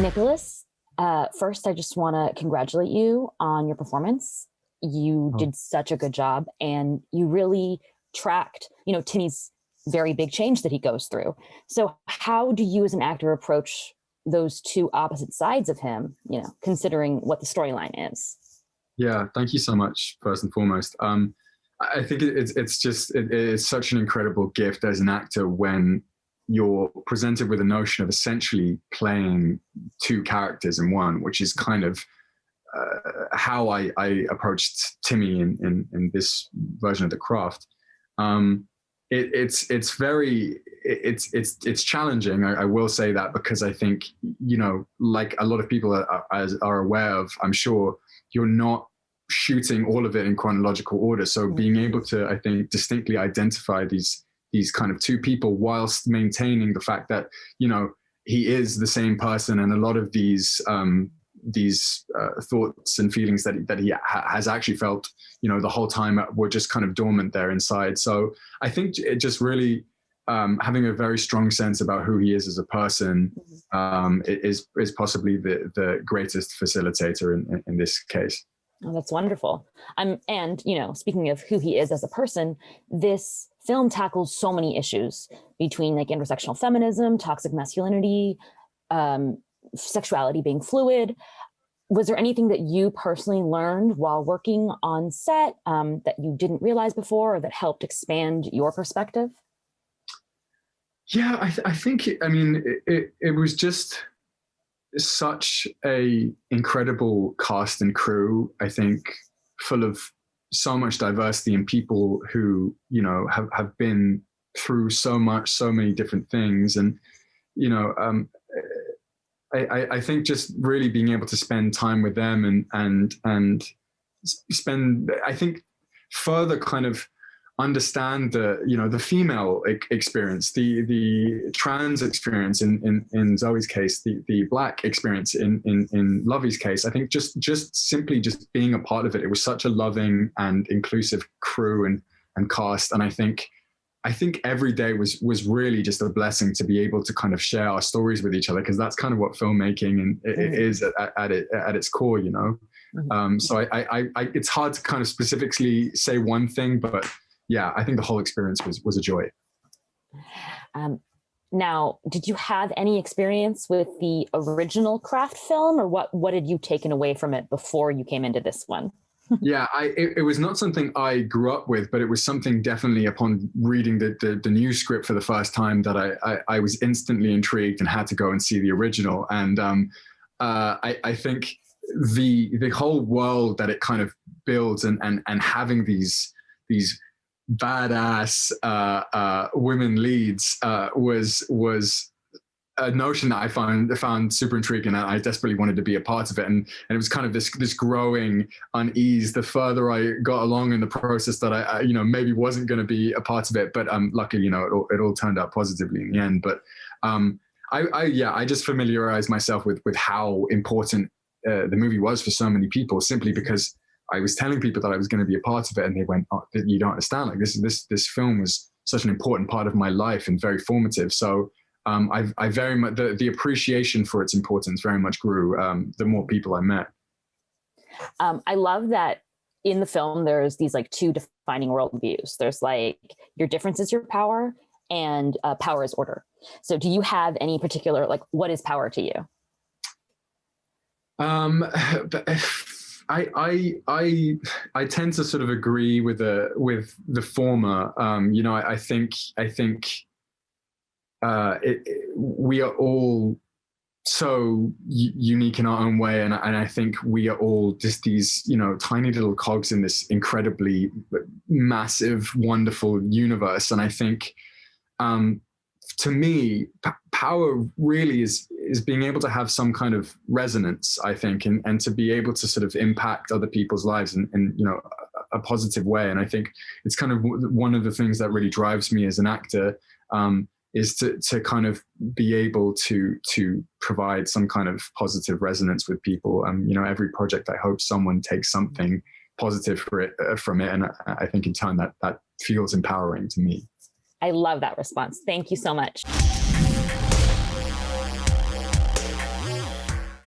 Nicholas, first, I just want to congratulate you on your performance. You Oh, did such a good job, and you really tracked, Timmy's very big change that he goes through. So, how do you, as an actor, approach those two opposite sides of him? Considering what the storyline is. yeah. Thank you so much, first and foremost. I think it is such an incredible gift as an actor when you're presented with a notion of essentially playing two characters in one, which is kind of how I approached Timmy in this version of the craft. It's very it's challenging. I will say that because I think like a lot of people are aware of. I'm sure you're not shooting all of it in chronological order. So being able to, I think, distinctly identify these kind of two people whilst maintaining the fact that he is the same person, and a lot of these thoughts and feelings that he has actually felt the whole time were just kind of dormant there inside. So I think it just really having a very strong sense about who he is as a person is possibly the greatest facilitator in this case. Oh, that's wonderful. And speaking of who he is as a person, this film tackles so many issues between like intersectional feminism, toxic masculinity, sexuality being fluid. Was there anything that you personally learned while working on set that you didn't realize before, or that helped expand your perspective? Yeah, I think it was just such a incredible cast and crew. I think full of so much diversity and people who have been through so many different things, and I think just really being able to spend time with them and spend, I think, further kind of understand the female experience, the trans experience in Zoe's case, the Black experience in Lovey's case. I think just simply just being a part of it. It was such a loving and inclusive crew and cast, and I think every day was really just a blessing to be able to kind of share our stories with each other, because that's kind of what filmmaking and it is at its core, So it's hard to kind of specifically say one thing, but yeah, I think the whole experience was a joy. Now, did you have any experience with the original Craft film, or what had you taken away from it before you came into this one? Yeah, it was not something I grew up with, but it was something definitely upon reading the new script for the first time that I was instantly intrigued and had to go and see the original. And I think the whole world that it kind of builds and having these badass women leads was a notion that I found super intriguing, and I desperately wanted to be a part of it. And it was kind of this growing unease the further I got along in the process, that I maybe wasn't going to be a part of it. But luckily, it all turned out positively in the end. But I just familiarized myself with how important the movie was for so many people, simply because I was telling people that I was going to be a part of it, and they went, "Oh, you don't understand. Like this film was such an important part of my life and very formative." So I very much the appreciation for its importance very much grew the more people I met. I love that in the film there's these like two defining worldviews. There's like your difference is your power, and power is order. So do you have any particular, like, what is power to you? But I tend to sort of agree with the former. I think we are all so unique in our own way, and I think we are all just these tiny little cogs in this incredibly massive, wonderful universe. And I think to me, power really is being able to have some kind of resonance, I think, and to be able to sort of impact other people's lives in a positive way. And I think it's kind of one of the things that really drives me as an actor, is to kind of be able to provide some kind of positive resonance with people. Every project, I hope someone takes something positive from it, and I think in turn that feels empowering to me. I love that response. Thank you so much.